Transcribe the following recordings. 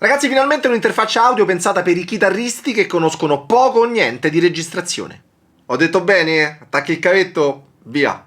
Ragazzi, finalmente un'interfaccia audio pensata per i chitarristi che conoscono poco o niente di registrazione. Ho detto bene? Attacchi il cavetto? Via!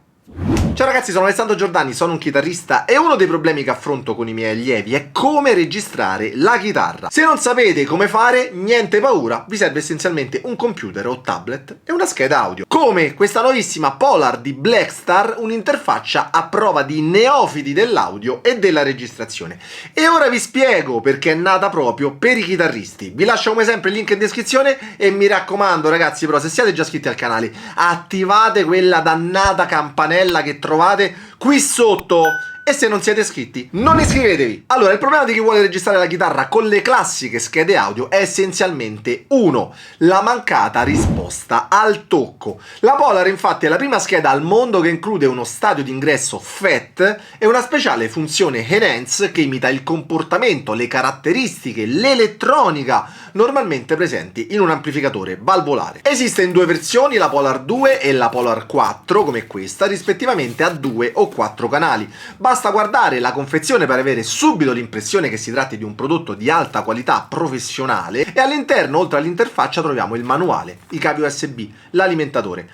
Ciao ragazzi, sono Alessandro Giordani, sono un chitarrista e uno dei problemi che affronto con i miei allievi è come registrare la chitarra. Se non sapete come fare, niente paura, vi serve essenzialmente un computer o tablet e una scheda audio. Come questa nuovissima Polar di Blackstar, un'interfaccia a prova di neofiti dell'audio e della registrazione. E ora vi spiego perché è nata proprio per i chitarristi. Vi lascio come sempre il link in descrizione e mi raccomando ragazzi, però se siete già iscritti al canale, attivate quella dannata campanella che trovate qui sotto. E se non siete iscritti, non iscrivetevi! Allora, il problema di chi vuole registrare la chitarra con le classiche schede audio è essenzialmente 1. La mancata risposta al tocco. La Polar infatti è la prima scheda al mondo che include uno stadio d'ingresso FET e una speciale funzione Enhance che imita il comportamento, le caratteristiche, l'elettronica normalmente presenti in un amplificatore valvolare. Esiste in due versioni, la Polar 2 e la Polar 4, come questa, rispettivamente a 2 o 4 canali. Basta guardare la confezione per avere subito l'impressione che si tratti di un prodotto di alta qualità professionale e all'interno, oltre all'interfaccia, troviamo il manuale, i cavi USB, l'alimentatore.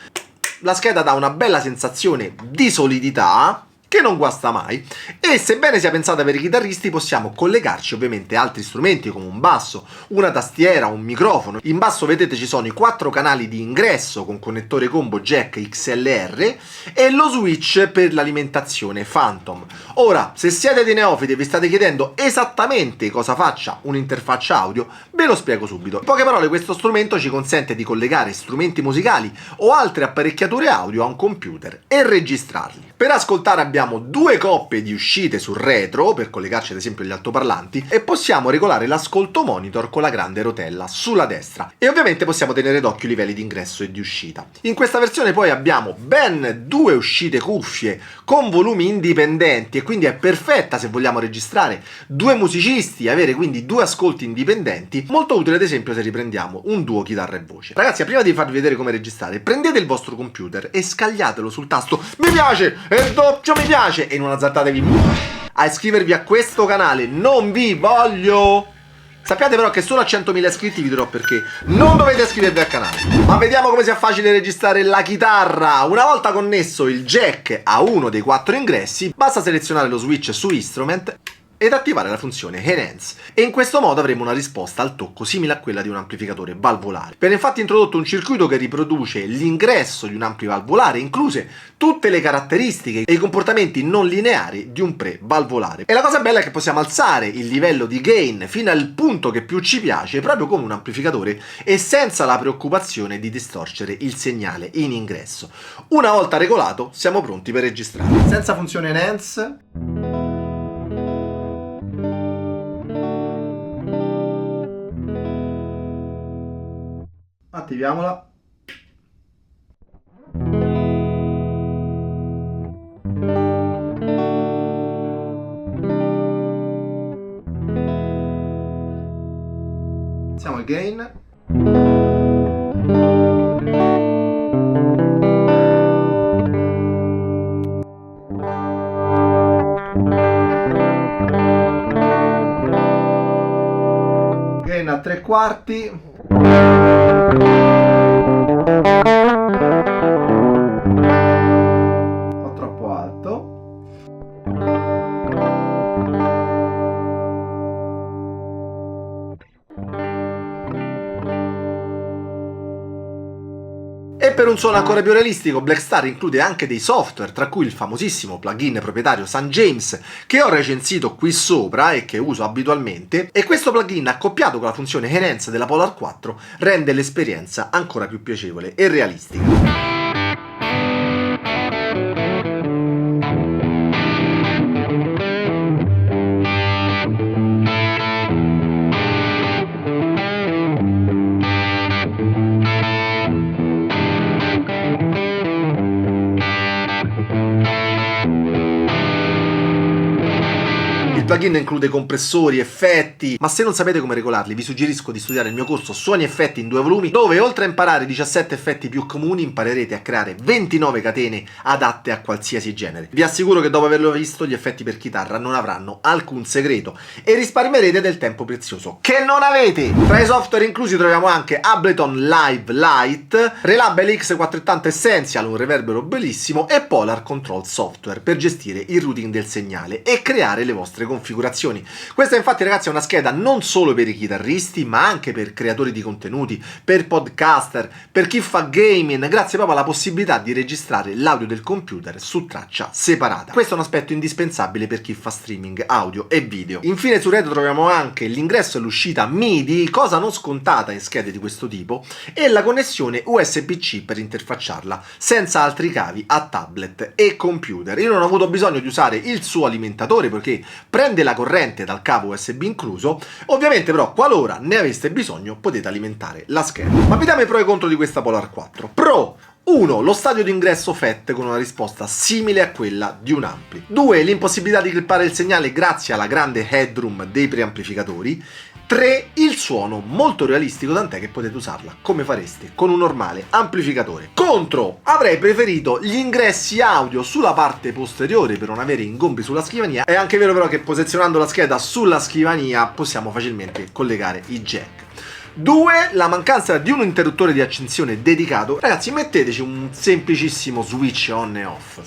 La scheda dà una bella sensazione di solidità che non guasta mai e sebbene sia pensata per i chitarristi possiamo collegarci ovviamente altri strumenti come un basso, una tastiera, un microfono. In basso vedete ci sono i 4 canali di ingresso con connettore combo jack XLR e lo switch per l'alimentazione Phantom. Ora, se siete dei neofiti e vi state chiedendo esattamente cosa faccia un'interfaccia audio, ve lo spiego subito. In poche parole, questo strumento ci consente di collegare strumenti musicali o altre apparecchiature audio a un computer e registrarli. Per ascoltare abbiamo 2 coppie di uscite sul retro per collegarci ad esempio agli altoparlanti e possiamo regolare l'ascolto monitor con la grande rotella sulla destra e ovviamente possiamo tenere d'occhio i livelli di ingresso e di uscita. In questa versione poi abbiamo ben 2 uscite cuffie con volumi indipendenti e quindi è perfetta se vogliamo registrare 2 musicisti e avere quindi 2 ascolti indipendenti, molto utile ad esempio se riprendiamo un duo chitarra e voce. Ragazzi, prima di farvi vedere come registrare, prendete il vostro computer e scagliatelo sul tasto mi piace e doppio mi piace e non azzardatevi a iscrivervi a questo canale, non vi voglio! Sappiate però che solo a 100.000 iscritti vi dirò perché non dovete iscrivervi al canale. Ma vediamo come sia facile registrare la chitarra. Una volta connesso il jack a uno dei 4 ingressi, basta selezionare lo switch su Instrument ed attivare la funzione Enhance e in questo modo avremo una risposta al tocco simile a quella di un amplificatore valvolare. Viene infatti introdotto un circuito che riproduce l'ingresso di un ampli valvolare, incluse tutte le caratteristiche e i comportamenti non lineari di un pre-valvolare. E la cosa bella è che possiamo alzare il livello di gain fino al punto che più ci piace, proprio come un amplificatore e senza la preoccupazione di distorcere il segnale in ingresso. Una volta regolato siamo pronti per registrare. Senza funzione Enhance attiviamola. Siamo al gain. Gain a 3/4. Un po' troppo alto. E per un suono ancora più realistico, Blackstar include anche dei software, tra cui il famosissimo plugin proprietario St. James, che ho recensito qui sopra e che uso abitualmente, e questo plugin accoppiato con la funzione Enhance della Polar 4 rende l'esperienza ancora più piacevole e realistica. Il plugin include compressori, effetti, ma se non sapete come regolarli vi suggerisco di studiare il mio corso Suoni Effetti in 2 volumi, dove oltre a imparare 17 effetti più comuni imparerete a creare 29 catene adatte a qualsiasi genere. Vi assicuro che dopo averlo visto gli effetti per chitarra non avranno alcun segreto e risparmierete del tempo prezioso che non avete. Tra i software inclusi troviamo anche Ableton Live Lite, Relabel X480 Essential, un reverbero bellissimo, e Polar Control Software per gestire il routing del segnale e creare le vostre configurazioni. Questa infatti ragazzi è una scheda non solo per i chitarristi ma anche per creatori di contenuti, per podcaster, per chi fa gaming, grazie proprio alla possibilità di registrare l'audio del computer su traccia separata. Questo è un aspetto indispensabile per chi fa streaming audio e video. Infine su retro troviamo anche l'ingresso e l'uscita MIDI, cosa non scontata in schede di questo tipo, e la connessione USB-C per interfacciarla senza altri cavi a tablet e computer. Io non ho avuto bisogno di usare il suo alimentatore perché prende la corrente dal cavo USB incluso. Ovviamente però qualora ne aveste bisogno potete alimentare la scheda. Ma vediamo i pro e i contro di questa Polar 4. Pro: 1. Lo stadio d'ingresso FET con una risposta simile a quella di un ampli. 2. L'impossibilità di clippare il segnale grazie alla grande headroom dei preamplificatori. 3. Il suono molto realistico, tant'è che potete usarla come fareste con un normale amplificatore. Contro: avrei preferito gli ingressi audio sulla parte posteriore per non avere ingombi sulla scrivania. È anche vero però che posizionando la scheda sulla scrivania possiamo facilmente collegare i jack. 2. La mancanza di un interruttore di accensione dedicato. Ragazzi, metteteci un semplicissimo switch on e off.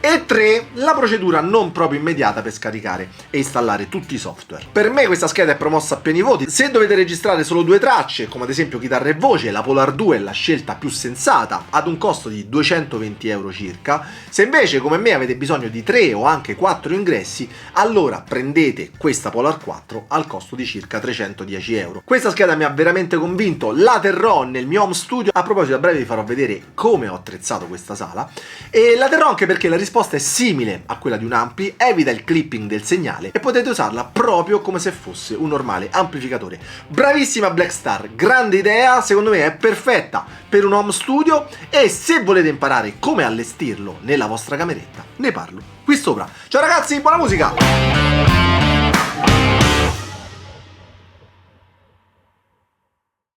E 3. La procedura non proprio immediata per scaricare e installare tutti i software. Per me questa scheda è promossa a pieni voti. Se dovete registrare solo 2 tracce, come ad esempio chitarra e voce, la Polar 2 è la scelta più sensata ad un costo di 220 euro circa. Se invece come me avete bisogno di 3 o anche 4 ingressi, allora prendete questa Polar 4 al costo di circa 310 euro. Questa scheda mi ha veramente convinto, la terrò nel mio home studio. A proposito, a breve vi farò vedere come ho attrezzato questa sala, e la terrò anche perché la risposta è simile a quella di un ampli, evita il clipping del segnale e potete usarla proprio come se fosse un normale amplificatore. Bravissima Blackstar, grande idea, secondo me è perfetta per un home studio, e se volete imparare come allestirlo nella vostra cameretta ne parlo qui sopra. Ciao ragazzi, buona musica!